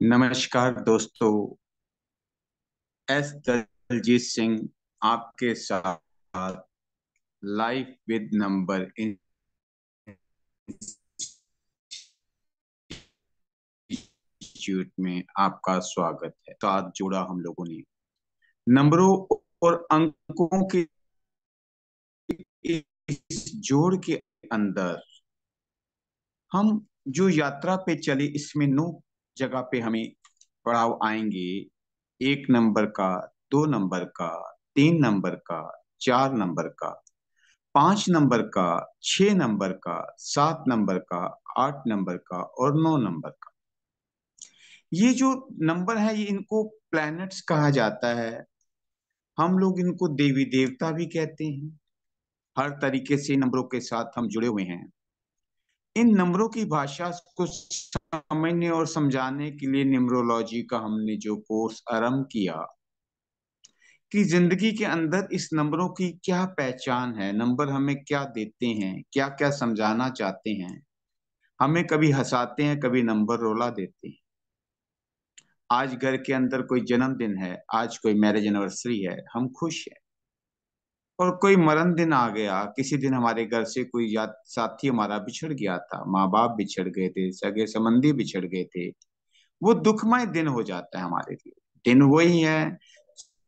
नमस्कार दोस्तों। एस दलजीत सिंह आपके साथ लाइफ विद नंबर इंस्टीट्यूट में आपका स्वागत है। साथ जोड़ा हम लोगों ने नंबरों और अंकों के इस जोड़ के अंदर हम जो यात्रा पे चले, इसमें 9 जगह पे हमें पड़ाव आएंगे। 1 नंबर का, 2 नंबर का, 3 नंबर का, 4 नंबर का, 5 नंबर का, 6 नंबर का, 7 नंबर का, 8 नंबर का और 9 नंबर का। ये जो नंबर है, ये इनको प्लैनेट्स कहा जाता है। हम लोग इनको देवी देवता भी कहते हैं। हर तरीके से नंबरों के साथ हम जुड़े हुए हैं। इन नंबरों की भाषा को समझने और समझाने के लिए न्यूमरोलॉजी का हमने जो कोर्स आरंभ किया कि जिंदगी के अंदर इस नंबरों की क्या पहचान है, नंबर हमें क्या देते हैं, क्या क्या समझाना चाहते हैं। हमें कभी हंसाते हैं, कभी नंबर रोला देते हैं। आज घर के अंदर कोई जन्मदिन है, आज कोई मैरिज एनिवर्सरी है, हम खुश हैं। और कोई मरण दिन आ गया, किसी दिन हमारे घर से कोई याद साथी हमारा बिछड़ गया था, माँ बाप बिछड़ गए थे, सगे संबंधी बिछड़ गए थे। वो दुखमय दिन हो जाता है हमारे लिए। दिन वही है,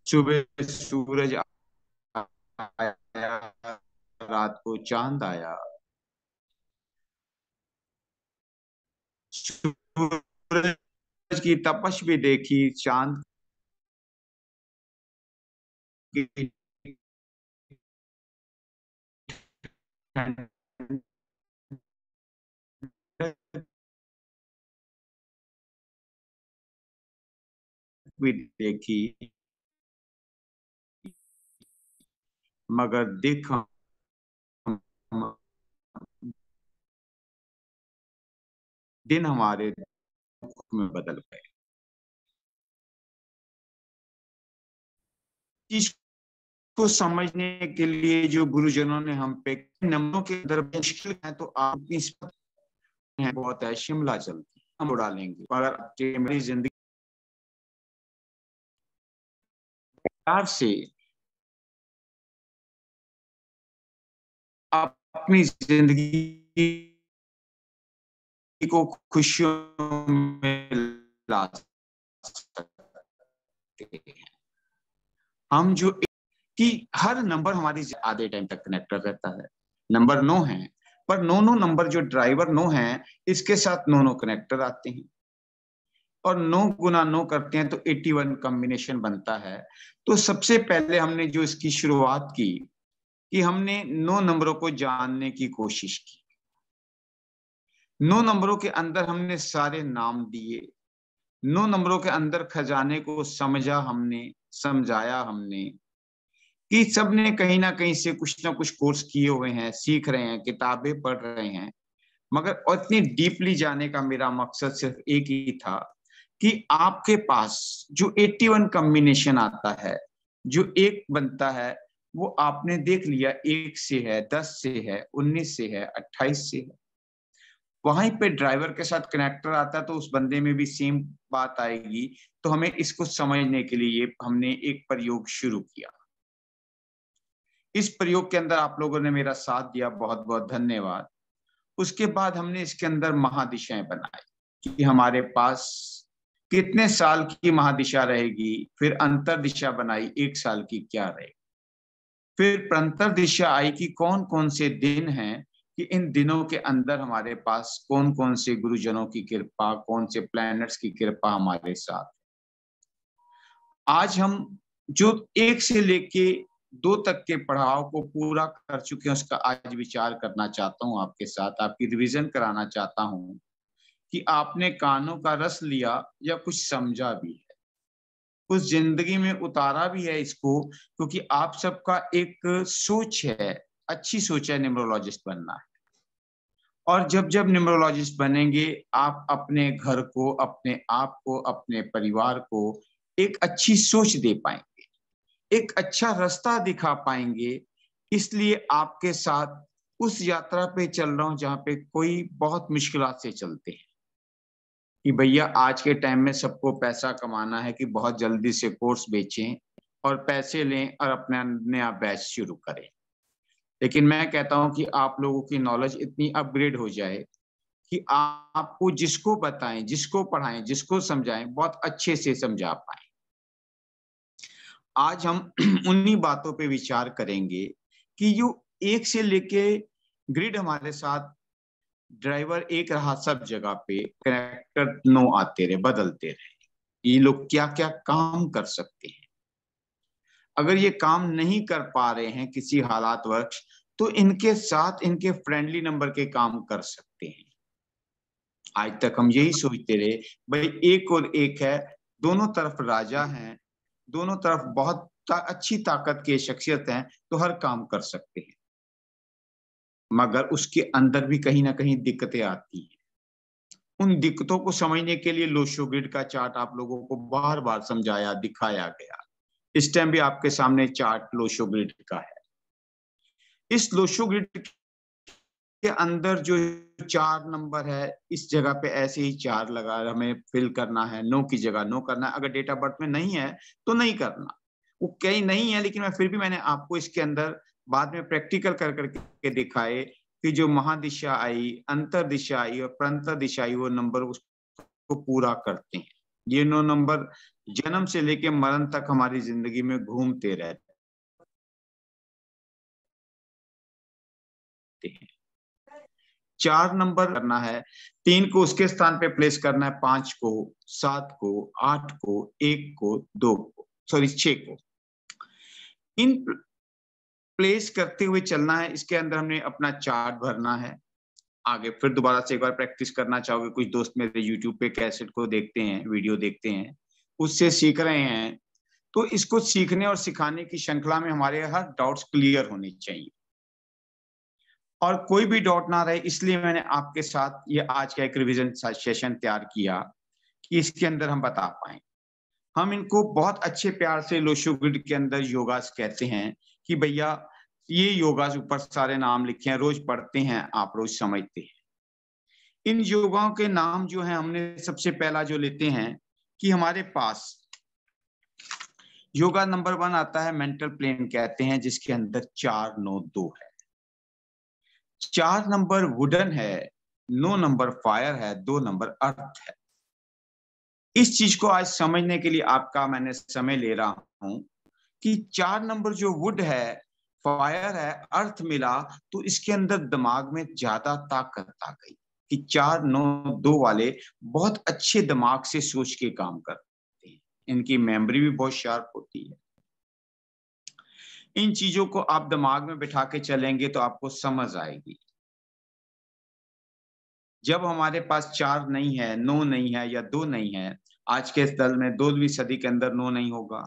सुबह सूरज आया, रात को चांद आया। सूरज की तपश भी देखी, चांद की ठंडक भी देखी। मगर दिन हमारे दुख में बदल गए। इसको समझने के लिए जो गुरुजनों ने हम पे नंबरों के अंदर मुश्किल है, तो आप इस है बहुत है, शिमला चलती हम उड़ा लेंगे। मगर हमारी जिंदगी प्यार से आप अपनी जिंदगी को खुशियों में ला सकते हैं। हम जो कि हर नंबर हमारी आधे टाइम तक कनेक्टेड रहता है। नंबर 9 है, पर 9 नंबर जो ड्राइवर 9 है, इसके साथ 9 कनेक्टर आते हैं और 9 गुना 9 करते हैं तो 81 कॉम्बिनेशन बनता है। तो सबसे पहले हमने जो इसकी शुरुआत की कि हमने 9 नंबरों को जानने की कोशिश की। 9 नंबरों के अंदर हमने सारे नाम दिए। 9 नंबरों के अंदर खजाने को समझा हमने, समझाया हमने कि सबने कहीं ना कहीं से कुछ ना कुछ कोर्स किए हुए हैं, सीख रहे हैं, किताबें पढ़ रहे हैं। मगर और इतनी डीपली जाने का मेरा मकसद सिर्फ एक ही था कि आपके पास जो 81 कॉम्बिनेशन आता है, जो एक बनता है, वो आपने देख लिया, 1 से है, 10 से है, 19 से है, 28 से है। वहीं पे ड्राइवर के साथ कनेक्टर आता है तो उस बंदे में भी सेम बात आएगी। तो हमें इसको समझने के लिए हमने एक प्रयोग शुरू किया। इस प्रयोग के अंदर आप लोगों ने मेरा साथ दिया, बहुत बहुत धन्यवाद। उसके बाद हमने इसके अंदर महादिशाएं बनाई कि हमारे पास कितने साल की महादिशा रहेगी। फिर अंतर दिशा बनाई, 1 साल की क्या रहेगी। फिर प्रंतर दिशा आई कि कौन कौन से दिन हैं, कि इन दिनों के अंदर हमारे पास कौन कौन से गुरुजनों की कृपा, कौन से प्लैनेट्स की कृपा हमारे साथ। आज हम जो 1 से लेके 2 तक के पढ़ाव को पूरा कर चुके हैं, उसका आज विचार करना चाहता हूँ आपके साथ, आपकी रिवीजन कराना चाहता हूँ कि आपने कानों का रस लिया या कुछ समझा भी है, कुछ जिंदगी में उतारा भी है इसको। क्योंकि आप सबका एक सोच है, अच्छी सोच है, न्यूमरोलॉजिस्ट बनना है। और जब जब न्यूमरोलॉजिस्ट बनेंगे, आप अपने घर को, अपने आप को, अपने परिवार को एक अच्छी सोच दे पाएंगे, एक अच्छा रास्ता दिखा पाएंगे। इसलिए आपके साथ उस यात्रा पे चल रहा हूं जहां पे कोई बहुत मुश्किलात से चलते हैं। कि भैया आज के टाइम में सबको पैसा कमाना है कि बहुत जल्दी से कोर्स बेचें और पैसे लें और अपना नया बैच शुरू करें। लेकिन मैं कहता हूं कि आप लोगों की नॉलेज इतनी अपग्रेड हो जाए कि आपको जिसको बताएं, जिसको पढ़ाएं, जिसको समझाएं, बहुत अच्छे से समझा पाए। आज हम उन्हीं बातों पे विचार करेंगे कि जो एक से लेके ग्रिड हमारे साथ ड्राइवर एक रहा सब जगह पे, कनेक्टर 9 आते रहे, बदलते रहे। ये लोग क्या क्या काम कर सकते हैं। अगर ये काम नहीं कर पा रहे हैं किसी हालात वर्ष, तो इनके साथ इनके फ्रेंडली नंबर के काम कर सकते हैं। आज तक हम यही सोचते रहे भाई एक और एक है, दोनों तरफ राजा हैं, दोनों तरफ बहुत अच्छी ताकत के शख्सियत हैं, तो हर काम कर सकते हैं। मगर उसके अंदर भी कहीं ना कहीं दिक्कतें आती हैं। उन दिक्कतों को समझने के लिए लोशो ग्रिड का चार्ट आप लोगों को बार बार समझाया, दिखाया गया। इस टाइम भी आपके सामने चार्ट लोशो ग्रिड का है। इस लोशो ग्रिड के अंदर जो 4 नंबर है, इस जगह पे ऐसे ही 4 लगा हमें फिल करना है। नो की जगह नो करना है। अगर डेट ऑफ बर्थ में नहीं है तो नहीं करना। वो कहीं नहीं है, लेकिन मैं फिर भी मैंने आपको इसके अंदर बाद में प्रैक्टिकल कर करके दिखाए कि जो महादिशा आई, अंतर दिशा आई और प्रंतर दिशा आई, वो नंबर उसको पूरा करते हैं। ये 9 नंबर जन्म से लेके मरण तक हमारी जिंदगी में घूमते रहते हैं। 4 नंबर करना है, 3 को उसके स्थान पे प्लेस करना है, 5 को, 7 को, 8 को, 1 को, 2 को, सॉरी 6 को। इन प्लेस करते हुए चलना है। इसके अंदर हमने अपना चार्ट भरना है। आगे फिर दोबारा से एक बार प्रैक्टिस करना चाहोगे। कुछ दोस्त मेरे यूट्यूब पे कैसेट को देखते हैं, वीडियो देखते हैं, उससे सीख रहे हैं। तो इसको सीखने और सिखाने की श्रृंखला में हमारे हर डाउट्स क्लियर होने चाहिए और कोई भी डाउट ना रहे, इसलिए मैंने आपके साथ ये आज का एक रिवीजन सेशन तैयार किया कि इसके अंदर हम बता पाए। हम इनको बहुत अच्छे प्यार से लोशो ग्रिड के अंदर योगास कहते हैं कि भैया ये योगास ऊपर सारे नाम लिखे हैं, रोज पढ़ते हैं आप, रोज समझते हैं। इन योगाओं के नाम जो है, हमने सबसे पहला जो लेते हैं कि हमारे पास योगा नंबर 1 आता है, मेंटल प्लेन कहते हैं, जिसके अंदर 4 9 2 है। 4 नंबर वुडन है, 9 नंबर फायर है, 2 नंबर अर्थ है। इस चीज को आज समझने के लिए आपका मैंने समय ले रहा हूं कि 4 नंबर जो वुड है, फायर है, अर्थ मिला, तो इसके अंदर दिमाग में ज्यादा ताकत आ गई कि 4 9 2 वाले बहुत अच्छे दिमाग से सोच के काम करते हैं। इनकी मेमोरी भी बहुत शार्प होती है। इन चीजों को आप दिमाग में बिठा के चलेंगे तो आपको समझ आएगी। जब हमारे पास 4 नहीं है, 9 नहीं है या 2 नहीं है, आज के इस दल में 2वीं सदी के अंदर 9 नहीं होगा।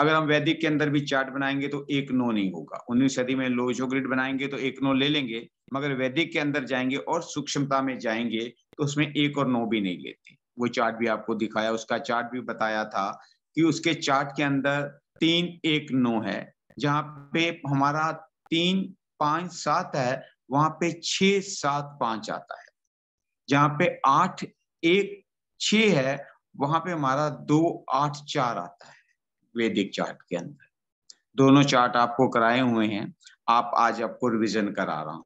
अगर हम वैदिक के अंदर भी चार्ट बनाएंगे तो 1 9 नहीं होगा। 19वीं सदी में लोशो ग्रिड बनाएंगे तो 1 9 ले लेंगे, मगर वैदिक के अंदर जाएंगे और सूक्ष्मता में जाएंगे तो उसमें 1 और 9 भी नहीं लेते। वो चार्ट भी आपको दिखाया, उसका चार्ट भी बताया था कि उसके चार्ट के अंदर 3 1 9 है। जहां पे हमारा 3 5 7 है, वहां पे 6 7 5 आता है। जहां पे 8 1 6 है, वहां पे हमारा 2 8 4 आता है वैदिक चार्ट के अंदर। दोनों चार्ट आपको कराए हुए हैं, आप आज आपको रिवीजन करा रहा हूं।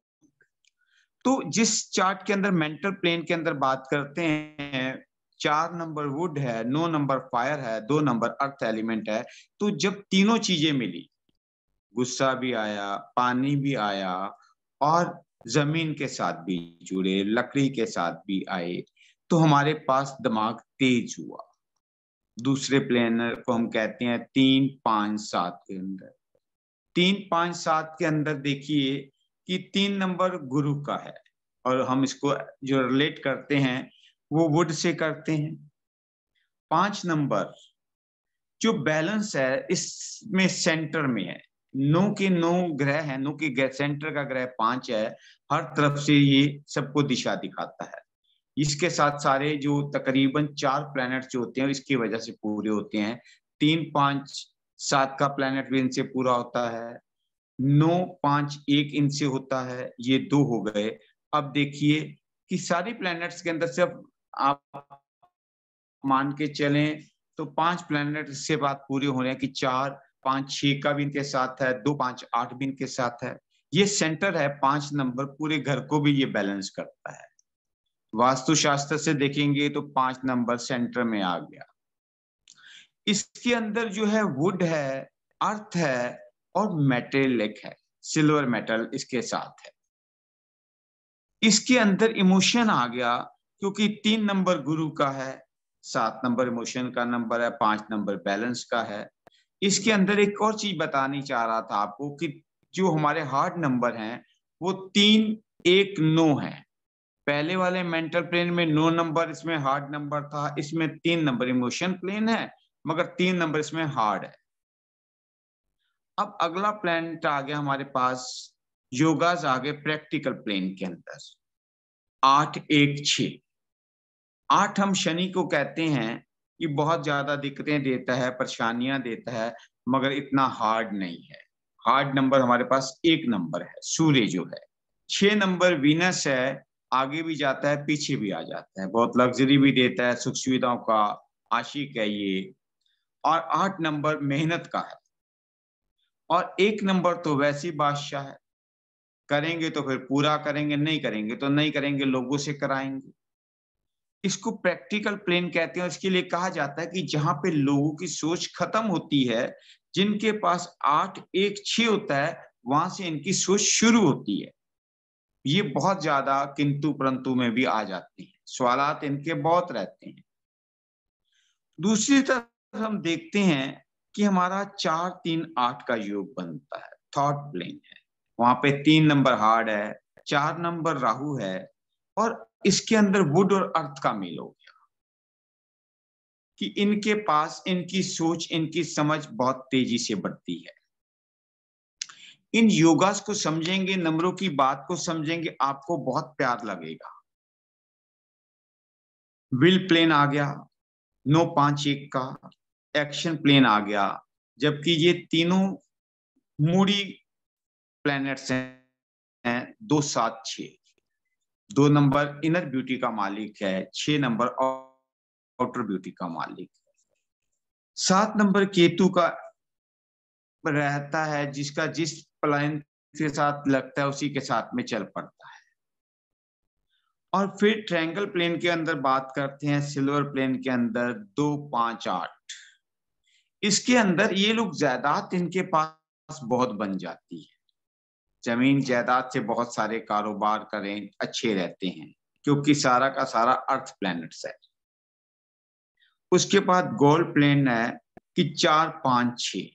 तो जिस चार्ट के अंदर मेंटल प्लेन के अंदर बात करते हैं, 4 नंबर वुड है, 9 नंबर फायर है, 2 नंबर अर्थ एलिमेंट है, तो जब तीनों चीजें मिली, गुस्सा भी आया, पानी भी आया और जमीन के साथ भी जुड़े, लकड़ी के साथ भी आए, तो हमारे पास दिमाग तेज हुआ। दूसरे प्लेनर को हम कहते हैं 3 5 7 के अंदर। 3 5 7 के अंदर देखिए कि 3 नंबर गुरु का है और हम इसको जो रिलेट करते हैं वो वुड से करते हैं। 5 नंबर जो बैलेंस है, इसमें सेंटर में है। 9 के 9 ग्रह है, 9 के सेंटर का ग्रह 5 है। हर तरफ से ये सबको दिशा दिखाता है। इसके साथ सारे जो तकरीबन 4 प्लैनेट जो होते हैं इसकी वजह से पूरे होते हैं। 3 5 7 का प्लैनेट भी इनसे पूरा होता है। 9 5 1 इनसे होता है। ये 2 हो गए। अब देखिए कि सारी प्लैनेट्स के अंदर सिर्फ आप मान के चलें तो 5 प्लैनेट इससे बात पूरी हो रही है कि 4, 5, 6 का भी इनके साथ है, 2, 5, 8 भी इनके साथ है। ये सेंटर है 5 नंबर, पूरे घर को भी ये बैलेंस करता है। वास्तुशास्त्र से देखेंगे तो 5 नंबर सेंटर में आ गया। इसके अंदर जो है वुड है, अर्थ है और मेटेलिक है, सिल्वर मेटल इसके साथ है। इसके अंदर इमोशन आ गया क्योंकि 3 नंबर गुरु का है, 7 नंबर इमोशन का नंबर है, 5 नंबर बैलेंस का है। इसके अंदर एक और चीज बतानी चाह रहा था आपको कि जो हमारे हार्ड नंबर हैं वो 3, 1, 9 है। पहले वाले मेंटल प्लेन में 9 नंबर इसमें हार्ड नंबर था, इसमें 3 नंबर इमोशन प्लेन है मगर 3 नंबर इसमें हार्ड है। अब अगला प्लैनेट आ गया हमारे पास, योगास आ गए प्रैक्टिकल प्लेन के अंदर, 8, 1, 6। 8 हम शनि को कहते हैं कि बहुत ज्यादा दिक्कतें देता है, परेशानियां देता है, मगर इतना हार्ड नहीं है। हार्ड नंबर हमारे पास 1 नंबर है, सूर्य जो है। 6 नंबर वीनस है, आगे भी जाता है पीछे भी आ जाता है, बहुत लग्जरी भी देता है, सुख सुविधाओं का आशिक है ये। और 8 नंबर मेहनत का है और 1 नंबर तो वैसी बादशाह है, करेंगे तो फिर पूरा करेंगे, नहीं करेंगे तो नहीं करेंगे, लोगों से कराएंगे। इसको प्रैक्टिकल प्लेन कहते हैं। इसके लिए कहा जाता है कि जहां पे लोगों की सोच खत्म होती है, जिनके पास 8, 1, 6 होता है, वहां से इनकी सोच शुरू होती है। ये बहुत ज्यादा किंतु परंतु में भी आ जाते हैं, सवालात इनके बहुत रहते हैं। दूसरी तरफ हम देखते हैं कि हमारा 4, 3, 8 का योग बनता है, थॉट प्लेन है। वहां पे 3 नंबर हार्ड है, 4 नंबर राहु है और इसके अंदर वुड और अर्थ का मेल हो गया कि इनके पास इनकी सोच, इनकी समझ बहुत तेजी से बढ़ती है। इन योगास को समझेंगे, नंबरों की बात को समझेंगे, आपको बहुत प्यार लगेगा। विल प्लेन आ गया 9, 5, 1 का, एक्शन प्लेन आ गया, जबकि ये तीनों मूडी प्लैनेट्स हैं। 2, 7, 6। 2 नंबर इनर ब्यूटी का मालिक है, 6 नंबर आउटर ब्यूटी का मालिक है। 7 नंबर केतु का रहता है, जिसका जिस प्लान के साथ लगता है उसी के साथ में चल पड़ता है। और फिर ट्रायंगल प्लेन के अंदर बात करते हैं, सिल्वर प्लेन के अंदर 2, 5, 8। इसके अंदर ये लोग जायदाद इनके पास बहुत बन जाती है, जमीन जायदाद से बहुत सारे कारोबार करें, अच्छे रहते हैं, क्योंकि सारा का सारा अर्थ प्लैनेट्स है। उसके बाद गोल्ड प्लेन है कि 4, 5, 6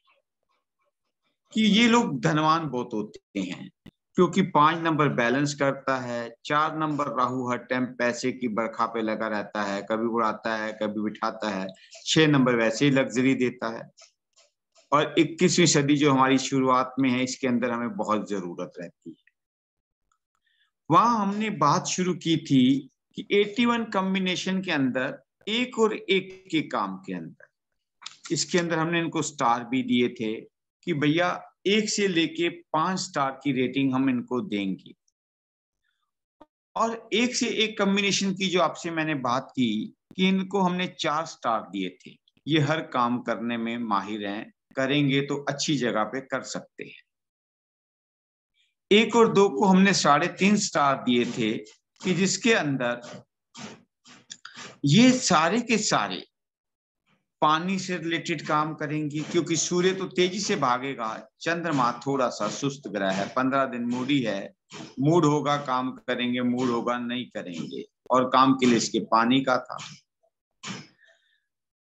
कि ये लोग धनवान बहुत होते हैं, क्योंकि 5 नंबर बैलेंस करता है, 4 नंबर राहु हर टाइम पैसे की बरखा पे लगा रहता है, कभी उड़ाता है कभी बिठाता है, 6 नंबर वैसे ही लग्जरी देता है। और 21वीं सदी जो हमारी शुरुआत में है, इसके अंदर हमें बहुत जरूरत रहती है। वहां हमने बात शुरू की थी कि 81 कॉम्बिनेशन के अंदर 1 और 1 के काम के अंदर, इसके अंदर हमने इनको स्टार भी दिए थे कि भैया 1 से लेके 5 स्टार की रेटिंग हम इनको देंगे। और 1 से 1 कॉम्बिनेशन की जो आपसे मैंने बात की कि इनको हमने 4 स्टार दिए थे। ये हर काम करने में माहिर हैं, करेंगे तो अच्छी जगह पे कर सकते हैं। 1 और 2 को हमने 3.5 स्टार दिए थे कि जिसके अंदर ये सारे के सारे पानी से रिलेटेड काम करेंगे, क्योंकि सूर्य तो तेजी से भागेगा, चंद्रमा थोड़ा सा सुस्त ग्रह है, 15 दिन मूडी है, मूड होगा काम करेंगे, मूड होगा नहीं करेंगे, और काम के लिए इसके पानी का था।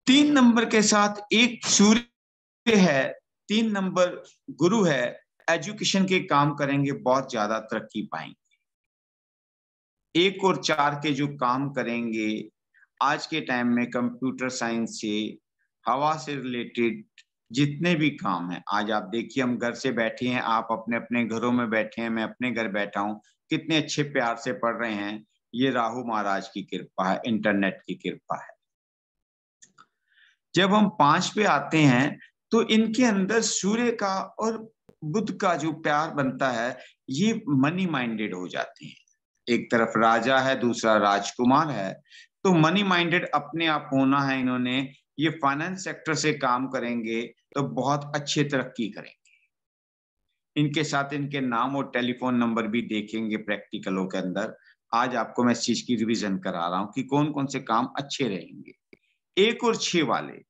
3 नंबर के साथ एक सूर्य है, 3 नंबर गुरु है, एजुकेशन के काम करेंगे, बहुत ज्यादा तरक्की पाएंगे। 1 और 4 के जो काम करेंगे आज के टाइम में, कंप्यूटर साइंस से, हवा से रिलेटेड जितने भी काम हैं, आज आप देखिए हम घर से बैठे हैं, आप अपने अपने घरों में बैठे हैं, मैं अपने घर बैठा हूं, कितने अच्छे प्यार से पढ़ रहे हैं। ये राहु महाराज की कृपा है, इंटरनेट की कृपा है। जब हम 5 पे आते हैं तो इनके अंदर सूर्य का और बुध का जो प्यार बनता है, ये मनी माइंडेड हो जाते हैं। एक तरफ राजा है, दूसरा राजकुमार है, तो मनी माइंडेड अपने आप होना है इन्होंने, ये फाइनेंस सेक्टर से काम करेंगे तो बहुत अच्छी तरक्की करेंगे। इनके साथ इनके नाम और टेलीफोन नंबर भी देखेंगे प्रैक्टिकलों के अंदर। आज आपको मैं इस चीज की रिवीजन करा रहा हूं कि कौन कौन से काम अच्छे रहेंगे। 1 और 6 वाले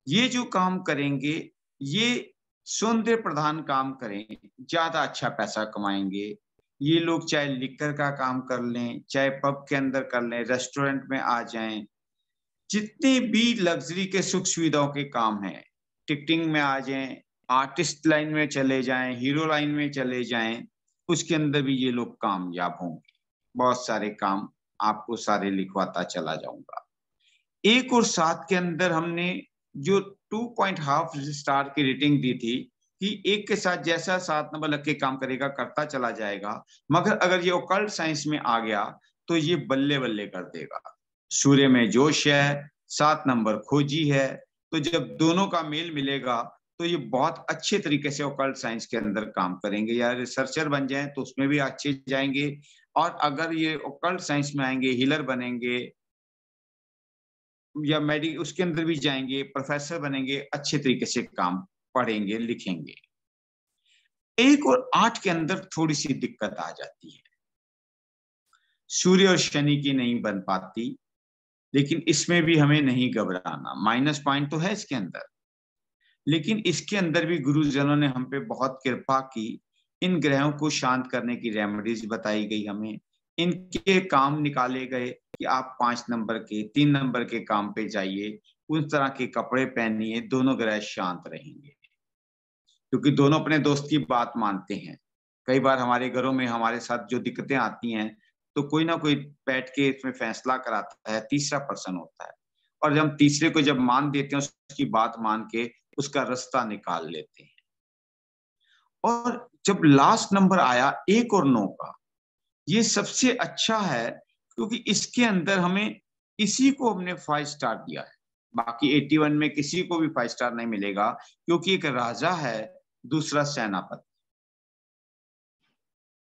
ये जो काम करेंगे, ये सौंदर्य प्रधान काम करें, ज्यादा अच्छा पैसा कमाएंगे। ये लोग चाहे लिकर का काम कर लें, चाहे पब के अंदर कर लें, रेस्टोरेंट में आ जाएं, जितने भी लग्जरी के सुख सुविधाओं के काम हैं, टिकटिंग में आ जाएं, आर्टिस्ट लाइन में चले जाएं, हीरो लाइन में चले जाएं, उसके अंदर भी ये लोग कामयाब होंगे। बहुत सारे काम आपको सारे लिखवाता चला जाऊंगा। 1 और 7 के अंदर हमने जो 2.5 स्टार की रेटिंग दी थी कि 1 के साथ जैसा 7 नंबर लग के काम करेगा करता चला जाएगा, मगर अगर ये ओकल्ट साइंस में आ गया तो ये बल्ले बल्ले कर देगा। सूर्य में जोश है, 7 नंबर खोजी है, तो जब दोनों का मेल मिलेगा तो ये बहुत अच्छे तरीके से ओकल्ट साइंस के अंदर काम करेंगे, या रिसर्चर बन जाए तो उसमें भी अच्छे जाएंगे। और अगर ये ओकल्ट साइंस में आएंगे, हीलर बनेंगे या उसके अंदर भी जाएंगे, प्रोफेसर बनेंगे, अच्छे तरीके से काम पढ़ेंगे लिखेंगे। 1 और 8 के अंदर थोड़ी सी दिक्कत आ जाती है, सूर्य और शनि की नहीं बन पाती, लेकिन इसमें भी हमें नहीं घबराना। माइनस पॉइंट तो है इसके अंदर, लेकिन इसके अंदर भी गुरुजनों ने हम पे बहुत कृपा की। इन ग्रहों को शांत करने की रेमेडीज बताई गई हमें, इनके काम निकाले गए कि आप 5 नंबर के 3 नंबर के काम पे जाइए, उस तरह के कपड़े पहनिए, दोनों ग्रह शांत रहेंगे। क्योंकि दोनों अपने दोस्त की बात मानते हैं। कई बार हमारे घरों में हमारे साथ जो दिक्कतें आती हैं, तो कोई ना कोई बैठ के इसमें फैसला कराता है, तीसरा पर्सन होता है, और जब हम तीसरे को जब मान देते हैं, उसकी बात मान के उसका रास्ता निकाल लेते हैं। और जब लास्ट नंबर आया 1 और 9 का, ये सबसे अच्छा है, क्योंकि इसके अंदर हमें इसी को हमने 5 स्टार दिया है। बाकी 81 में किसी को भी 5 स्टार नहीं मिलेगा, क्योंकि एक राजा है, दूसरा सेनापति।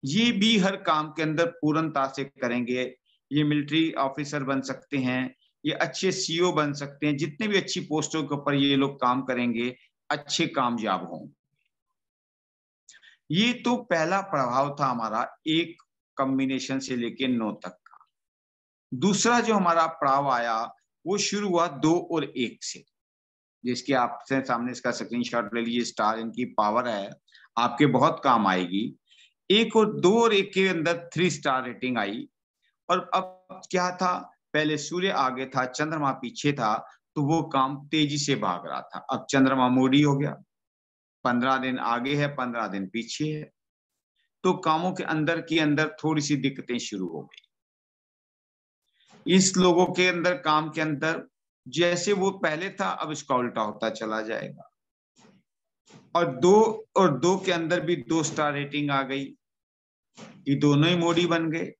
ये भी हर काम के अंदर पूर्णता से करेंगे। ये मिलिट्री ऑफिसर बन सकते हैं, ये अच्छे सीईओ बन सकते हैं, जितने भी अच्छी पोस्टों के ऊपर ये लोग काम करेंगे, अच्छे कामयाब होंगे। ये तो पहला प्रभाव था हमारा 1 कॉम्बिनेशन से लेके 9 तक का। दूसरा जो हमारा प्रभाव आया वो शुरू हुआ 2 और 1 से, जिसके आपसे सामने इसका स्क्रीनशॉट ले लीजिए। स्टार इनकी पावर है, आपके बहुत काम आएगी। 1 और 2 और 1 के अंदर 3 स्टार रेटिंग आई। और अब क्या था, पहले सूर्य आगे था, चंद्रमा पीछे था, तो वो काम तेजी से भाग रहा था। अब चंद्रमा मोड़ी हो गया, 15 दिन आगे है, 15 दिन पीछे है, तो कामों के अंदर थोड़ी सी दिक्कतें शुरू हो गई। इस लोगों के अंदर काम के अंदर जैसे वो पहले था, अब इसका उल्टा होता चला जाएगा। और 2 के अंदर भी 2 स्टार रेटिंग आ गई कि दोनों ही मोड़ी बन गए।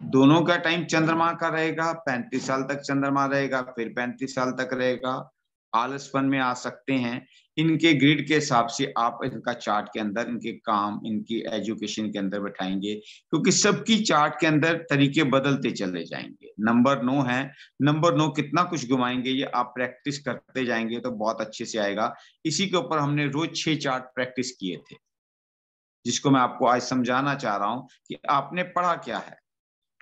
दोनों का टाइम चंद्रमा का रहेगा, 35 साल तक चंद्रमा रहेगा, फिर 35 साल तक रहेगा। आलसपन में आ सकते हैं। इनके ग्रिड के हिसाब से आप इनका चार्ट के अंदर इनके काम, इनकी एजुकेशन के अंदर बैठाएंगे, क्योंकि सबकी चार्ट के अंदर तरीके बदलते चले जाएंगे। नंबर 9 है, नंबर 9 कितना कुछ घुमाएंगे, ये आप प्रैक्टिस करते जाएंगे तो बहुत अच्छे से आएगा। इसी के ऊपर हमने रोज 6 चार्ट प्रैक्टिस किए थे, जिसको मैं आपको आज समझाना चाह रहा हूं कि आपने पढ़ा क्या है।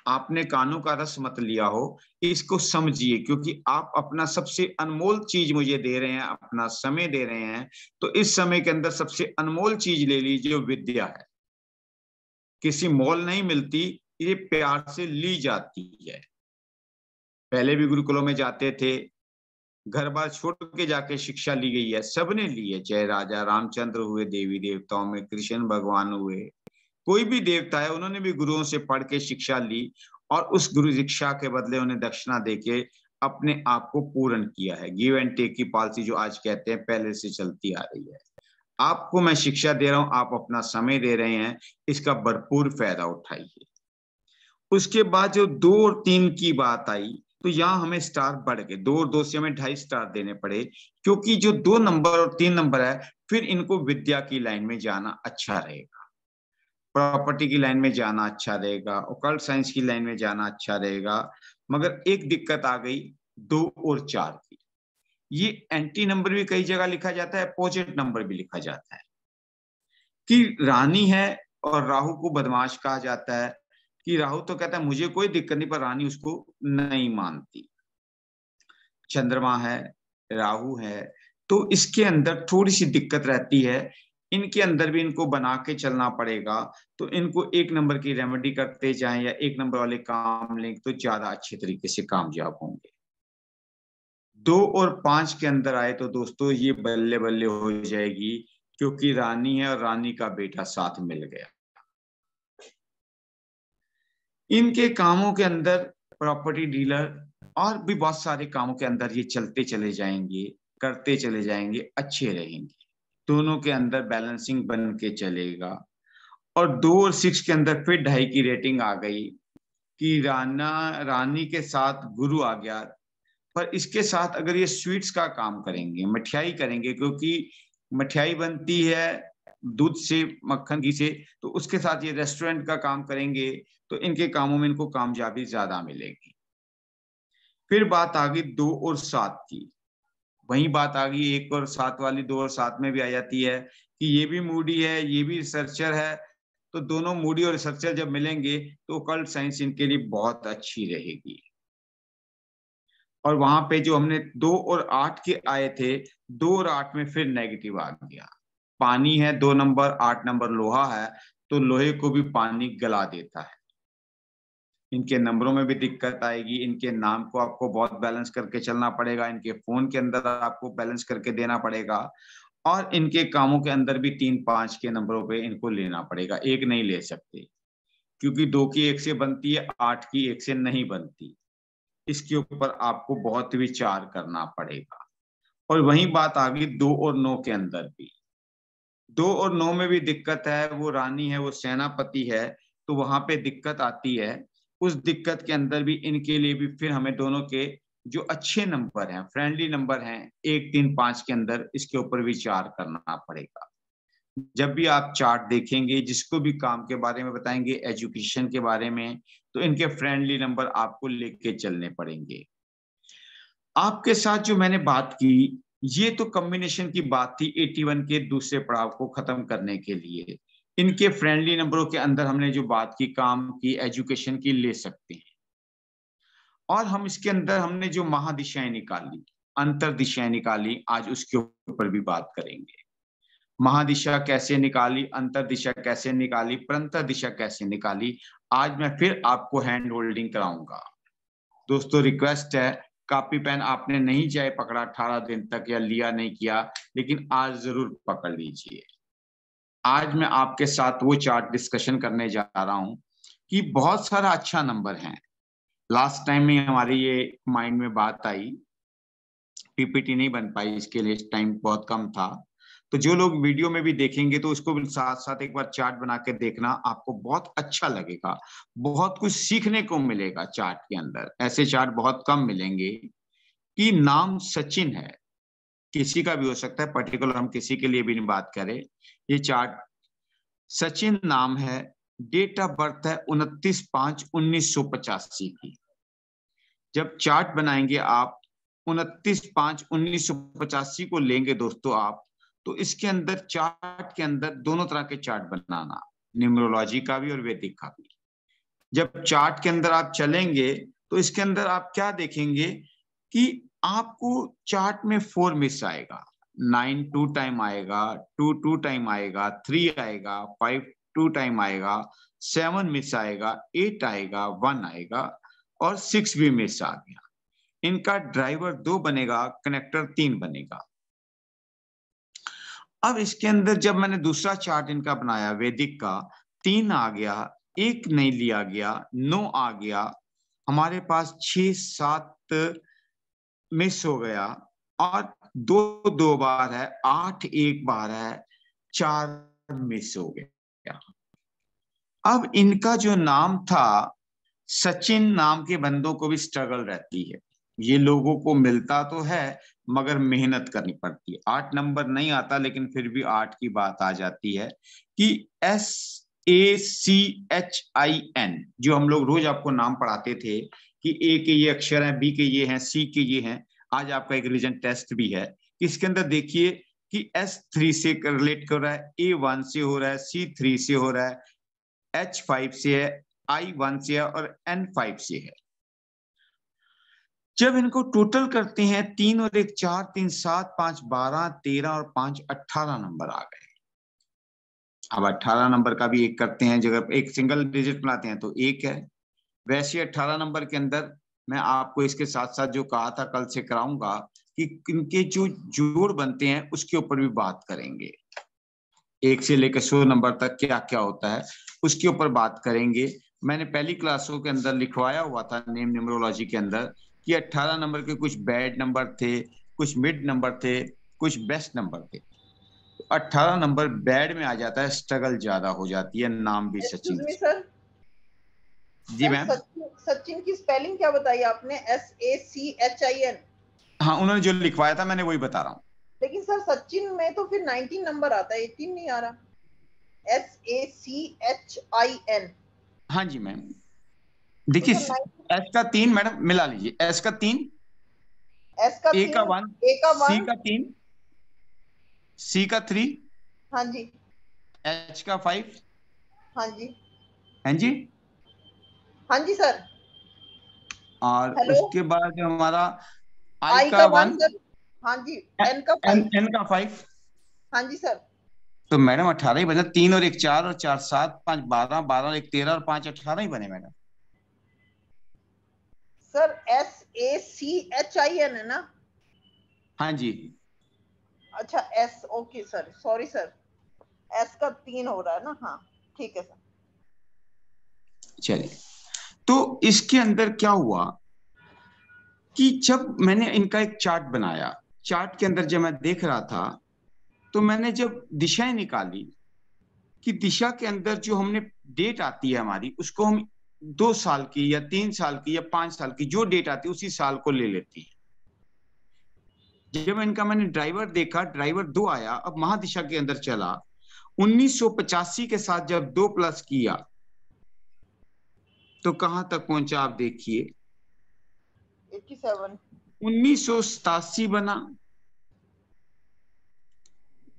आपने कानों का रस मत लिया हो, इसको समझिए, क्योंकि आप अपना सबसे अनमोल चीज मुझे दे रहे हैं, अपना समय दे रहे हैं, तो इस समय के अंदर सबसे अनमोल चीज ले लीजिए, विद्या है। किसी मोल नहीं मिलती, ये प्यार से ली जाती है। पहले भी गुरुकुलों में जाते थे, घर बार छोड़ के जाके शिक्षा ली गई है, सबने ली है, चाहे राजा रामचंद्र हुए, देवी देवताओं में कृष्ण भगवान हुए, कोई भी देवता है, उन्होंने भी गुरुओं से पढ़ के शिक्षा ली, और उस गुरु शिक्षा के बदले उन्हें दक्षिणा देके अपने आप को पूर्ण किया है। गिव एंड टेक की पॉलिसी जो आज कहते हैं, पहले से चलती आ रही है। आपको मैं शिक्षा दे रहा हूं, आप अपना समय दे रहे हैं, इसका भरपूर फायदा उठाइए। उसके बाद जो 2 और 3 की बात आई, तो यहाँ हमें स्टार बढ़ गए। 2 और 2 से हमें 2.5 स्टार देने पड़े, क्योंकि जो 2 नंबर और 3 नंबर है, फिर इनको विद्या की लाइन में जाना अच्छा रहेगा। प्रॉपर्टी की लाइन में जाना अच्छा रहेगा, ओकल्ट साइंस की लाइन में जाना अच्छा रहेगा। मगर एक दिक्कत आ गई 2 और 4 की। ये एंटी नंबर भी कई जगह लिखा जाता है, अपोजिट नंबर भी लिखा जाता है कि रानी है और राहु को बदमाश कहा जाता है कि राहु तो कहता है मुझे कोई दिक्कत नहीं, पर रानी उसको नहीं मानती। चंद्रमा है, राहु है, तो इसके अंदर थोड़ी सी दिक्कत रहती है। इनके अंदर भी इनको बना के चलना पड़ेगा। तो इनको 1 नंबर की रेमेडी करते जाएं या 1 नंबर वाले काम लें तो ज्यादा अच्छे तरीके से कामयाब होंगे। 2 और 5 के अंदर आए तो दोस्तों ये बल्ले बल्ले हो जाएगी, क्योंकि रानी है और रानी का बेटा साथ मिल गया। इनके कामों के अंदर प्रॉपर्टी डीलर और भी बहुत सारे कामों के अंदर ये चलते चले जाएंगे, करते चले जाएंगे, अच्छे रहेंगे। दोनों के अंदर बैलेंसिंग बन के चलेगा। और 2 और 6 के अंदर फिर 2.5 की रेटिंग आ गई कि रानी के साथ गुरु आ गया। पर इसके साथ अगर ये स्वीट्स का काम करेंगे, मठियाई करेंगे, क्योंकि मठियाई बनती है दूध से, मक्खन घी से, तो उसके साथ ये रेस्टोरेंट का काम करेंगे तो इनके कामों में इनको कामयाबी ज्यादा मिलेगी। फिर बात आ गई 2 और 7 की। वही बात आ गई 1 और 7 वाली, 2 और 7 में भी आ जाती है कि ये भी मूडी है, ये भी रिसर्चर है। तो दोनों मूडी और रिसर्चर जब मिलेंगे तो ओकल्ट साइंस इनके लिए बहुत अच्छी रहेगी। और वहां पे जो हमने 2 और 8 के आए थे, 2 और 8 में फिर नेगेटिव आ गया। पानी है 2 नंबर, 8 नंबर लोहा है, तो लोहे को भी पानी गला देता है। इनके नंबरों में भी दिक्कत आएगी। इनके नाम को आपको बहुत बैलेंस करके चलना पड़ेगा, इनके फोन के अंदर आपको बैलेंस करके देना पड़ेगा। और इनके कामों के अंदर भी 3-5 के नंबरों पे इनको लेना पड़ेगा, एक नहीं ले सकते, क्योंकि 2 की 1 से बनती है, 8 की 1 से नहीं बनती। इसके ऊपर आपको बहुत विचार करना पड़ेगा। और वही बात आ गई 2 और 9 के अंदर भी। 2 और 9 में भी दिक्कत है, वो रानी है, वो सेनापति है, तो वहां पे दिक्कत आती है। उस दिक्कत के अंदर भी इनके लिए भी फिर हमें दोनों के जो अच्छे नंबर हैं, फ्रेंडली नंबर हैं, 1, 3, 5 के अंदर, इसके ऊपर विचार करना पड़ेगा। जब भी आप चार्ट देखेंगे, जिसको भी काम के बारे में बताएंगे, एजुकेशन के बारे में, तो इनके फ्रेंडली नंबर आपको लेके चलने पड़ेंगे। आपके साथ जो मैंने बात की, ये तो कॉम्बिनेशन की बात थी 81 के दूसरे पड़ाव को खत्म करने के लिए। इनके फ्रेंडली नंबरों के अंदर हमने जो बात की, काम की, एजुकेशन की, ले सकते हैं। और हम इसके अंदर हमने जो महादिशाएं निकाली, अंतर दिशाएं निकाली, आज उसके ऊपर भी बात करेंगे। महादिशा कैसे निकाली, अंतर दिशा कैसे निकाली, परंतर दिशा कैसे निकाली, आज मैं फिर आपको हैंड होल्डिंग कराऊंगा। दोस्तों रिक्वेस्ट है, कॉपी पेन आपने नहीं चाहे पकड़ा 18 दिन तक या लिया नहीं किया, लेकिन आज जरूर पकड़ लीजिए। आज मैं आपके साथ वो चार्ट डिस्कशन करने जा रहा हूं कि बहुत सारा अच्छा नंबर है। लास्ट टाइम में हमारी ये माइंड में बात आई, पीपीटी नहीं बन पाई, इसके लिए टाइम बहुत कम था। तो जो लोग वीडियो में भी देखेंगे तो उसको साथ साथ एक बार चार्ट बना के देखना, आपको बहुत अच्छा लगेगा, बहुत कुछ सीखने को मिलेगा चार्ट के अंदर। ऐसे चार्ट बहुत कम मिलेंगे। कि नाम सचिन है, किसी का भी हो सकता है, पर्टिकुलर हम किसी के लिए भी नहीं बात करें। ये चार्ट सचिन नाम है, डेट ऑफ बर्थ है 29/5/1985 की। जब चार्ट बनाएंगे आप 29/5/1985 को लेंगे दोस्तों आप, तो इसके अंदर चार्ट के अंदर दोनों तरह के चार्ट बनाना, न्यूमरोलॉजी का भी और वैदिक का भी। जब चार्ट के अंदर आप चलेंगे तो इसके अंदर आप क्या देखेंगे कि आपको चार्ट में 4 मिस आएगा, 9 2 टाइम आएगा, 2 2 टाइम आएगा, 3 आएगा, 5 2 टाइम आएगा, 7 मिस आएगा, 8 आएगा, 1 आएगा, और 6 भी मिस आ गया। इनका ड्राइवर 2 बनेगा, कनेक्टर 3 बनेगा। अब इसके अंदर जब मैंने दूसरा चार्ट इनका बनाया वैदिक का, 3 आ गया, 1 नहीं लिया गया, 9 आ गया, हमारे पास 6 7 मिस हो गया, और 2 2 बार है, 8 1 बार है, 4 मिस हो गया। अब इनका जो नाम था, सचिन नाम के बंदों को भी स्ट्रगल रहती है। ये लोगों को मिलता तो है मगर मेहनत करनी पड़ती है। 8 नंबर नहीं आता, लेकिन फिर भी 8 की बात आ जाती है कि एस ACHIN, जो हम लोग रोज आपको नाम पढ़ाते थे कि ए के ये अक्षर हैं, बी के ये हैं, सी के ये हैं। आज आपका एक रिवीजन टेस्ट भी है। इसके अंदर देखिए कि S3 से रिलेट कर रहा है, A1 से हो रहा है, C3 से हो रहा है, H5 से है, I1 से है और N5 से है। जब इनको टोटल करते हैं 3 और 1 4, 3 7, 5 12, 13 और 5 18 नंबर आ गए। अब 18 नंबर का भी एक करते हैं, जब एक सिंगल डिजिट बनाते हैं तो एक है। वैसे 18 नंबर के अंदर मैं आपको इसके साथ साथ जो कहा था कल से कराऊंगा कि इनके जो जोड़ बनते हैं उसके ऊपर भी बात करेंगे। 1 से लेकर 100 नंबर तक क्या क्या होता है उसके ऊपर बात करेंगे। मैंने पहली क्लासों के अंदर लिखवाया हुआ था नेम न्यूमरोलॉजी के अंदर कि 18 नंबर के कुछ बैड नंबर थे, कुछ मिड नंबर थे, कुछ बेस्ट नंबर थे। 18 नंबर बैड में आ जाता है, स्ट्रगल ज्यादा हो जाती है, नाम भी एक्सक्यूज सचिन। मी सर, जी मैम। सचिन की स्पेलिंग क्या बताई आपने? SACHIN। हाँ, उन्होंने जो लिखवाया था मैंने वही बता रहा हूँ। लेकिन सर सचिन में तो फिर 19 नंबर आता है, 18 नहीं आ रहा। SACHIN। हाँ जी मैम, तो देखिए सर 19, एस का 3 मैडम मिला लीजिए, एस का 3, एस का ए का 3, 1, ए का सी 1। का 3, सी का 3, हाँ जी, एच का 5। हाँ जी, हैं जी। हाँ जी सर। और हेलो। उसके बाद हमारा आई आई का का 1 1, सर। हाँ जी। एन का एन 5। एन का 5। हाँ जी सर। तो मैडम 18 ही बने, 3 और 1 4 और 4 7, 5 12, 12 और 1 13 और 5 18 ही बने मैडम। सर SACHIN है ना? हाँ जी। अच्छा S, okay sir, sorry sir. S का 3 हो रहा है ना? हाँ ठीक है सर। चलिए, तो इसके अंदर क्या हुआ कि जब मैंने इनका एक चार्ट बनाया, चार्ट के अंदर जब मैं देख रहा था तो मैंने जब दिशाएं निकाली कि दिशा के अंदर जो हमने डेट आती है हमारी, उसको हम 2 साल की या 3 साल की या 5 साल की जो डेट आती है उसी साल को ले लेती है। जब इनका मैंने ड्राइवर देखा, ड्राइवर 2 आया, अब महादिशा के अंदर चला। 1985 के साथ जब 2 प्लस किया तो कहां तक पहुंचा आप देखिए। 87। 1987 बना।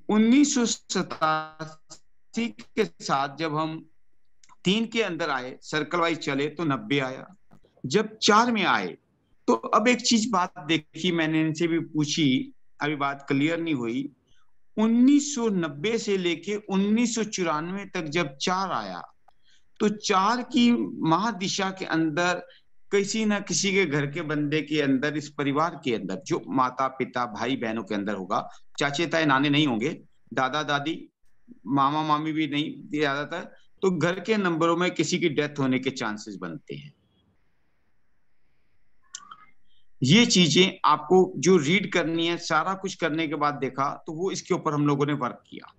1987 के साथ जब हम 3 के अंदर आए, सर्कल वाइज चले तो 90 आया। जब 4 में आए तो अब एक चीज बात देखी, मैंने इनसे भी पूछी, अभी बात क्लियर नहीं हुई। 1990 से लेके 1994 तक जब 4 आया तो 4 की महादिशा के अंदर किसी ना किसी के घर के बंदे के अंदर, इस परिवार के अंदर जो माता पिता भाई बहनों के अंदर होगा, चाचे ताए नाने नहीं होंगे, दादा दादी मामा मामी भी नहीं ज्यादातर, तो घर के नंबरों में किसी की डेथ होने के चांसेस बनते हैं। ये चीजें आपको जो रीड करनी है, सारा कुछ करने के बाद देखा तो वो इसके ऊपर हम लोगों ने वर्क किया।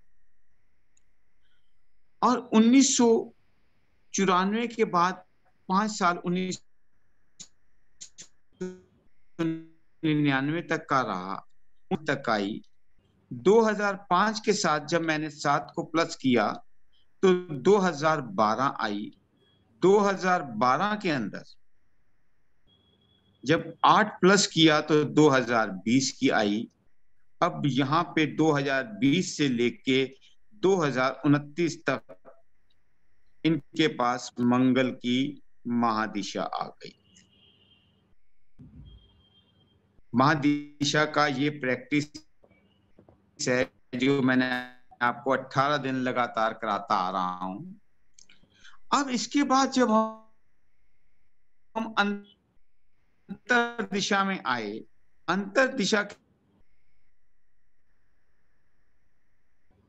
और 1994 के बाद 5 साल 1999 तक का रहा, तक आई। 2005 के साथ जब मैंने 7 को प्लस किया तो 2012 आई। 2012 के अंदर जब 8 प्लस किया तो 2020 की आई। अब यहाँ पे 2020 से लेके 2029 तक इनके पास मंगल की महादिशा आ गई। महादिशा का ये प्रैक्टिस है जो मैंने आपको 18 दिन लगातार कराता आ रहा हूं। अब इसके बाद जब हम अंतर दिशा में आए, अंतर दिशा के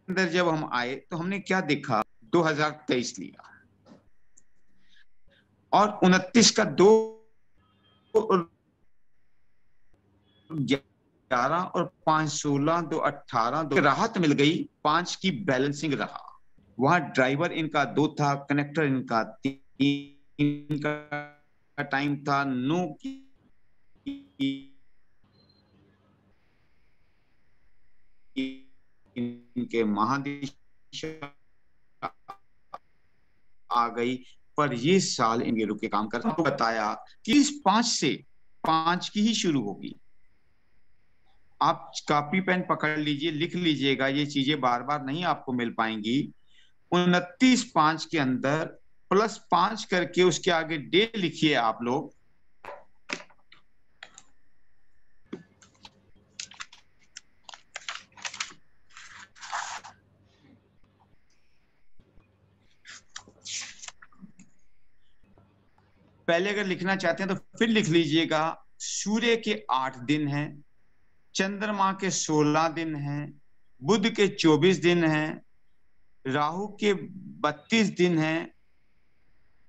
अंदर जब हम आए तो हमने क्या देखा, 2023 लिया और 29 का 2 11 और 5 16 2 18 2 राहत मिल गई। 5 की बैलेंसिंग रहा, वहां ड्राइवर इनका 2 था, कनेक्टर इनका 3 का टाइम था, नो की इनके महादिशा आ गई, पर ये साल इनके रुक के काम करता। बताया कि इस 5 से 5 की ही शुरू होगी। आप कॉपी पेन पकड़ लीजिए, लिख लीजिएगा, ये चीजें बार बार नहीं आपको मिल पाएंगी। 29/5 के अंदर +5 करके उसके आगे डे लिखिए आप लोग। पहले अगर लिखना चाहते हैं तो फिर लिख लीजिएगा। सूर्य के 8 दिन हैं, चंद्रमा के 16 दिन हैं, बुध के 24 दिन हैं, राहु के 32 दिन हैं,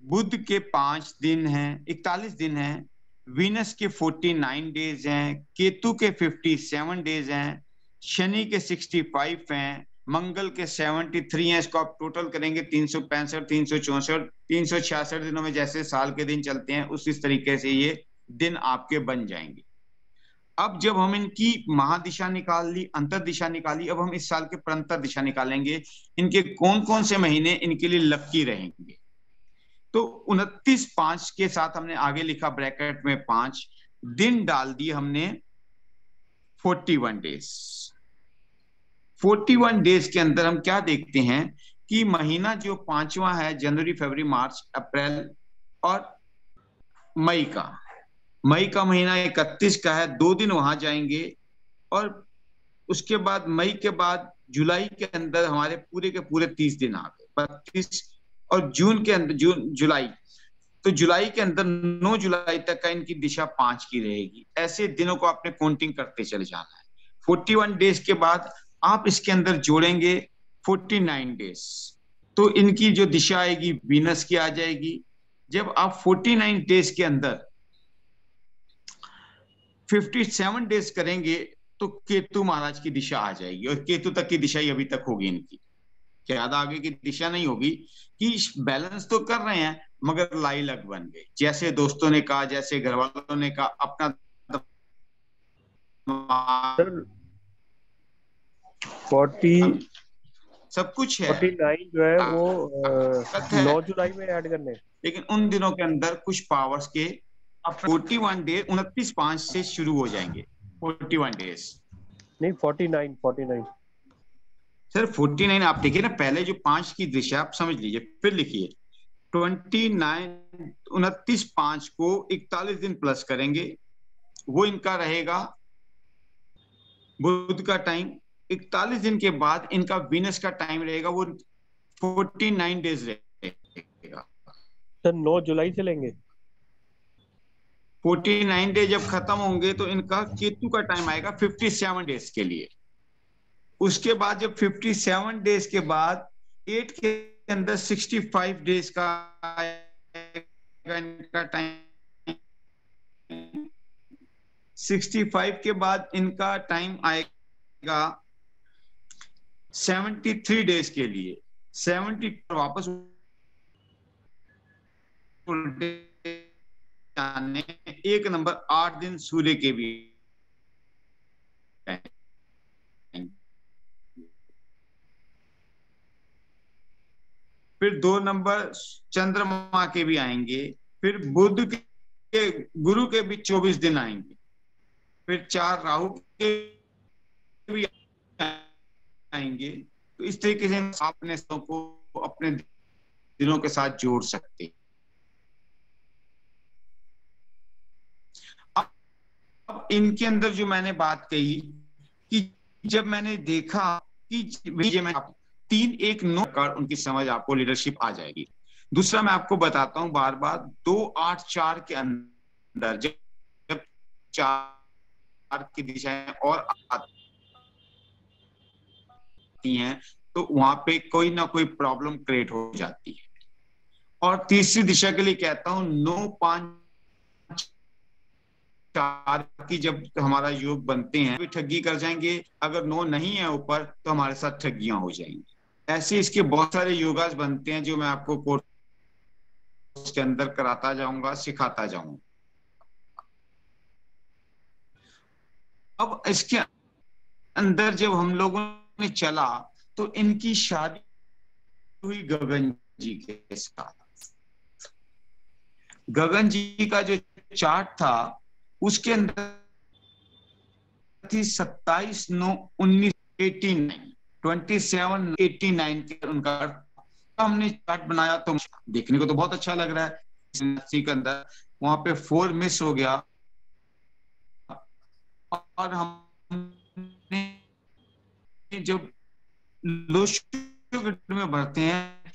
बुध के 5 दिन हैं, 41 दिन हैं, वीनस के 49 डेज हैं, केतु के 57 डेज हैं, शनि के 65 हैं, मंगल के 73 हैं। इसको आप टोटल करेंगे 365, 364, 366 दिनों में जैसे साल के दिन चलते हैं उस तरीके से ये दिन आपके बन जाएंगे। अब जब हम इनकी महादिशा निकाल ली, अंतर दिशा निकाली, अब हम इस साल के प्रंतर दिशा निकालेंगे। इनके कौन कौन से महीने इनके लिए लकी रहेंगे। तो 29/5 के साथ हमने आगे लिखा ब्रैकेट में 5 दिन डाल दिए हमने 41 डेज। 41 डेज के अंदर हम क्या देखते हैं कि महीना जो 5वां है, जनवरी, फरवरी, मार्च, अप्रैल और मई का महीना 31 का है, 2 दिन वहां जाएंगे। और उसके बाद मई के बाद जुलाई के अंदर हमारे पूरे के पूरे 30 दिन आ गए, 32। और जून के अंदर जुलाई, तो जुलाई के अंदर 9 जुलाई तक का इनकी दिशा 5 की रहेगी। ऐसे दिनों को आपने काउंटिंग करते चले जाना है। 41 डेज के बाद आप इसके अंदर जोड़ेंगे 49 डेज, तो इनकी जो दिशा आएगी वीनस की आ जाएगी। जब आप 49 डेज के अंदर 57 डेज करेंगे तो केतु महाराज की दिशा आ जाएगी, और केतु तक की दिशा ही अभी तक होगी इनकी, ज्यादा आगे की दिशा नहीं होगी। कि बैलेंस तो कर रहे हैं मगर लाई लग बन गई, जैसे दोस्तों ने कहा, जैसे घर वालों ने कहा, अपना 40 सब कुछ है, 49 जो है वो 9 जुलाई में ऐड करने, लेकिन उन दिनों के अंदर कुछ पावर्स के 41 डेज 29/5 से शुरू हो जाएंगे। 41 डेज नहीं 49 सर, 49 आप देखिए ना, पहले जो 5 की दिशा आप समझ लीजिए, फिर लिखिए 29/5 को 41 दिन प्लस करेंगे, वो इनका रहेगा बुध का टाइम। 41 दिन के बाद इनका वीनस का टाइम रहेगा, वो 49 डेज रहेगा। सर 9 जुलाई से लेंगे। 49 डेज जब खत्म होंगे तो इनका केतु का टाइम आएगा 57 डेज के लिए। उसके बाद जब 57 डेज के बाद 8 के अंदर 65 डेज का इनका टाइम, 65 के बाद इनका टाइम आएगा 73 डेज के लिए। 70 वापस आने 1 नंबर 8 दिन सूर्य के भी, फिर 2 नंबर चंद्रमा के भी आएंगे, फिर बुध के गुरु के भी 24 दिन आएंगे, फिर 4 राहु के भी आएंगे। तो इस तरीके से आप अपने को अपने दिनों के साथ जोड़ सकते हैं। अब इनके अंदर जो मैंने बात कही कि जब मैंने देखा कि मैं 3-1-9 कर उनकी समझ आपको लीडरशिप आ जाएगी। दूसरा मैं आपको बताता हूं बार बार, 2-8-4 के अंदर जब 4 की दिशाएं और आती हैं तो वहां पे कोई ना कोई प्रॉब्लम क्रिएट हो जाती है। और तीसरी दिशा के लिए कहता हूं 9-5-4 की जब हमारा योग बनते हैं भी ठगी कर जाएंगे, अगर 9 नहीं है ऊपर तो हमारे साथ ठगियां हो जाएंगी। ऐसे इसके बहुत सारे योगास बनते हैं जो मैं आपको कोर्स के अंदर कराता जाऊंगा, सिखाता जाऊंगा। अब इसके अंदर जब हम लोगों ने चला तो इनकी शादी हुई गगन जी के साथ। गगन जी का जो चार्ट था उसके अंदर थी 27/9/1989, 27/89 के उनका हमने चार्ट बनाया तो देखने को तो बहुत अच्छा लग रहा है। के अंदर वहां पे 4 मिस हो गया और हमने जब लोग में बढ़ते हैं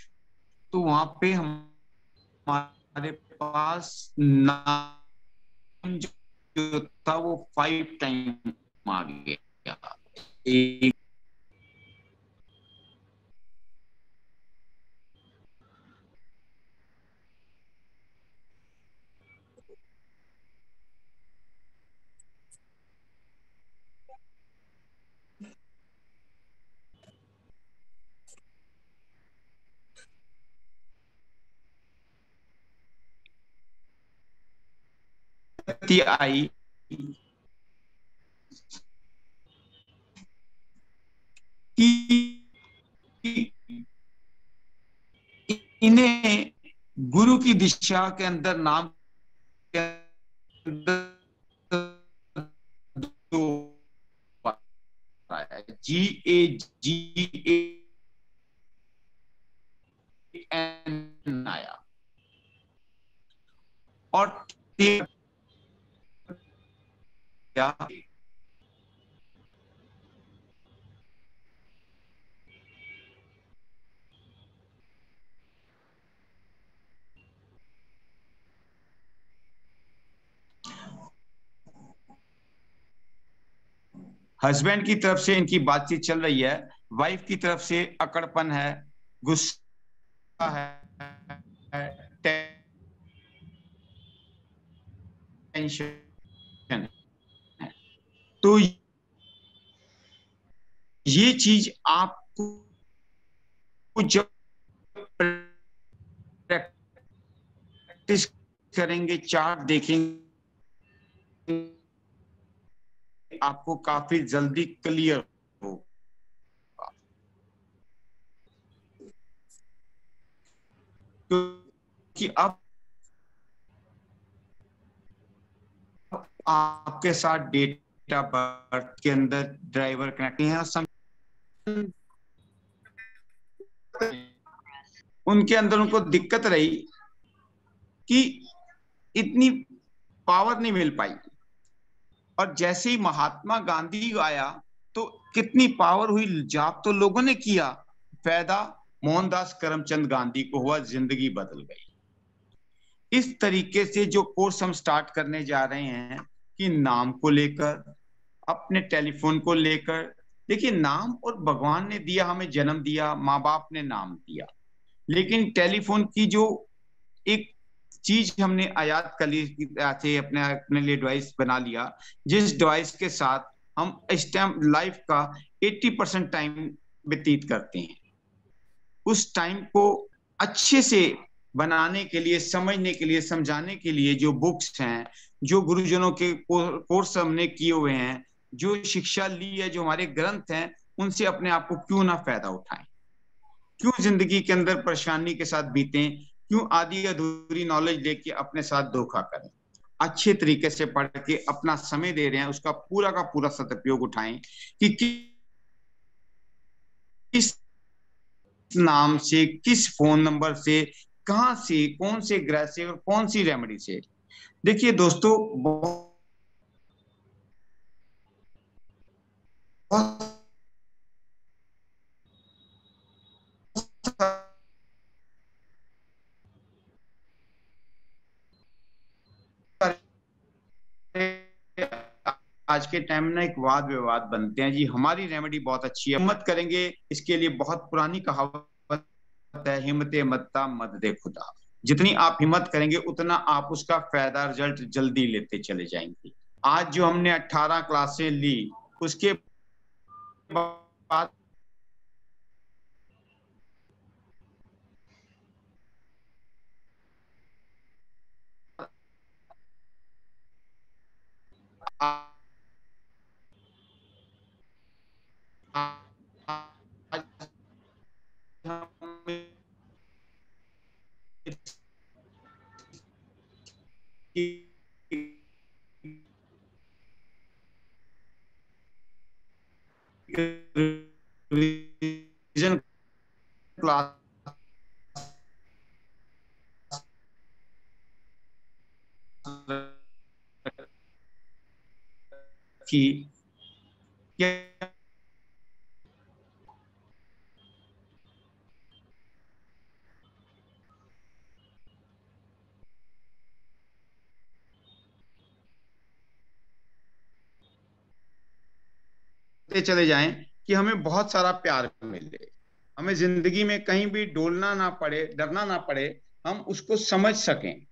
तो वहां पे हमारे पास नाम जो था वो 5 टाइम आ गया। एक आई कि इन्हें गुरु की दिशा के अंदर नाम के अंदर GAGAN आया और क्या हस्बैंड की तरफ से इनकी बातचीत चल रही है, वाइफ की तरफ से अकड़पन है, गुस्सा है, टेंशन है। तो ये चीज आपको जब प्रैक्टिस करेंगे, चार्ट देखेंगे, आपको काफी जल्दी क्लियर होगा। क्योंकि अब आपके साथ डेट ऑफ बर्थ के अंदर ड्राइवर कनेक्टिंग है, उनके अंदर उनको दिक्कत रही कि इतनी पावर नहीं मिल पाई, और जैसे ही महात्मा गांधी आया तो कितनी पावर हुई, जाप तो लोगों ने किया, फायदा मोहनदास करमचंद गांधी को हुआ, जिंदगी बदल गई। इस तरीके से जो कोर्स हम स्टार्ट करने जा रहे हैं कि नाम को लेकर, अपने टेलीफोन को लेकर, देखिए नाम और भगवान ने दिया, हमें जन्म दिया, माँ बाप ने नाम दिया, लेकिन टेलीफोन की जो एक चीज हमने आयात कर ली थे, अपने अपने लिए डिवाइस बना लिया, जिस डिवाइस के साथ हम इस टाइम लाइफ का 80% टाइम व्यतीत करते हैं, उस टाइम को अच्छे से बनाने के लिए, समझने के लिए, समझाने के लिए जो बुक्स हैं, जो गुरुजनों के कोर्स हमने किए हुए हैं, जो शिक्षा ली है, जो हमारे ग्रंथ हैं, उनसे अपने आप को क्यों ना फायदा उठाएं, क्यों जिंदगी के अंदर परेशानी के साथ बीतें, क्यों आधी अधूरी नॉलेज लेके अपने साथ धोखा करें। अच्छे तरीके से पढ़ के अपना समय दे रहे हैं, उसका पूरा का पूरा सदुपयोग उठाएं कि किस नाम से, किस फोन नंबर से, कहां से, कौन से ग्रह से और कौन सी रेमेडी से। देखिए दोस्तों, बहुत आज के टाइम में ना एक वाद विवाद बनते हैं जी, हमारी रेमेडी बहुत अच्छी है, हिम्मत करेंगे, इसके लिए बहुत पुरानी कहावत है, हिम्मते मत्ता मद दे खुदा। जितनी आप हिम्मत करेंगे उतना आप उसका फायदा, रिजल्ट जल्दी लेते चले जाएंगे। आज जो हमने 18 क्लासें ली, उसके बाद रिवीजन क्लास की चले जाएं कि हमें बहुत सारा प्यार मिले, हमें जिंदगी में कहीं भी डोलना ना पड़े, डरना ना पड़े, हम उसको समझ सकें,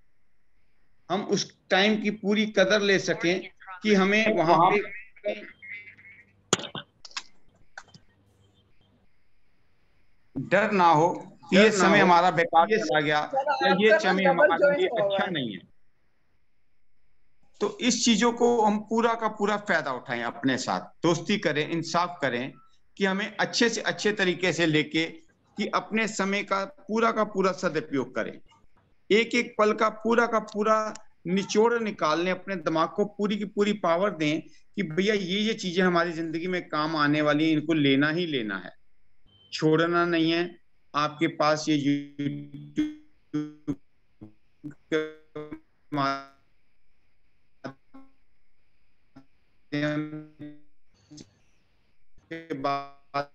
हम उस टाइम की पूरी कदर ले सकें कि हमें वहां पे डर ना हो कि ये समय हमारा बेकार चला गया या ये समय हमारे लिए अच्छा नहीं है। तो इस चीजों को हम पूरा का पूरा फायदा उठाएं, अपने साथ दोस्ती करें, इंसाफ करें कि हमें अच्छे से अच्छे तरीके से लेके कि अपने समय का पूरा सदुपयोग करें, एक एक पल का पूरा निचोड़ निकाल लें, अपने दिमाग को पूरी की पूरी पावर दें कि भैया ये चीजें हमारी जिंदगी में काम आने वाली हैं, इनको लेना ही लेना है, छोड़ना नहीं है। आपके पास ये बात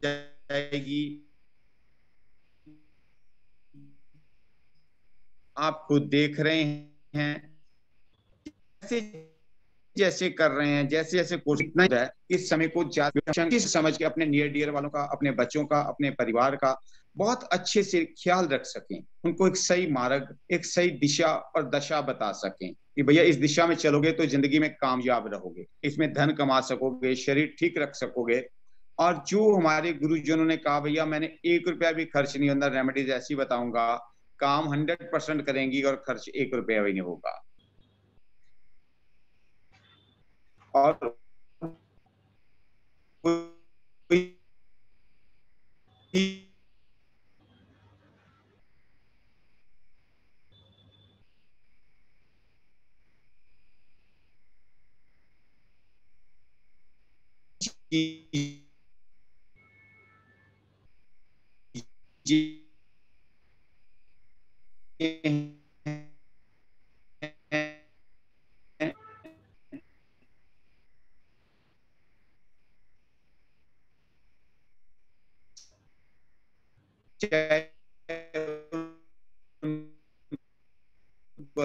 जाएगी, आपको देख रहे हैं जैसे कर रहे हैं, जैसे जैसे कोशिश इतना है इस समय को समझ के अपने नियर डियर वालों का, अपने बच्चों का, अपने परिवार का बहुत अच्छे से ख्याल रख सकें, उनको एक सही मार्ग, एक सही दिशा और दशा बता सकें कि भैया इस दिशा में चलोगे तो जिंदगी में कामयाब रहोगे, इसमें धन कमा सकोगे, शरीर ठीक रख सकोगे। और जो हमारे गुरुजनों ने कहा भैया मैंने 1 रुपया भी खर्च नहीं होता, रेमेडीज ऐसी बताऊंगा, काम 100% करेंगी और खर्च 1 रुपया भी नहीं होगा। और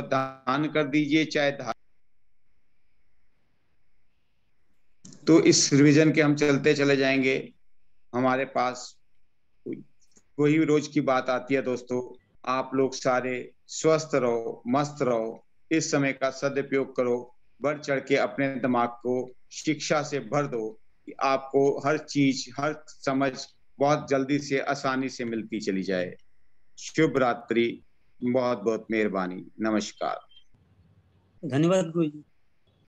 दान कर दीजिए, चाहे तो इस रिवीजन के हम चलते चले जाएंगे। हमारे पास वही रोज की बात आती है दोस्तों, आप लोग सारे स्वस्थ रहो, मस्त रहो, इस समय का सदुपयोग करो, बढ़ चढ़ के अपने दिमाग को शिक्षा से भर दो कि आपको हर चीज, हर समझ बहुत जल्दी से, आसानी से मिलती चली जाए। शुभ रात्रि, बहुत बहुत मेहरबानी, नमस्कार। धन्यवाद गुरुजी।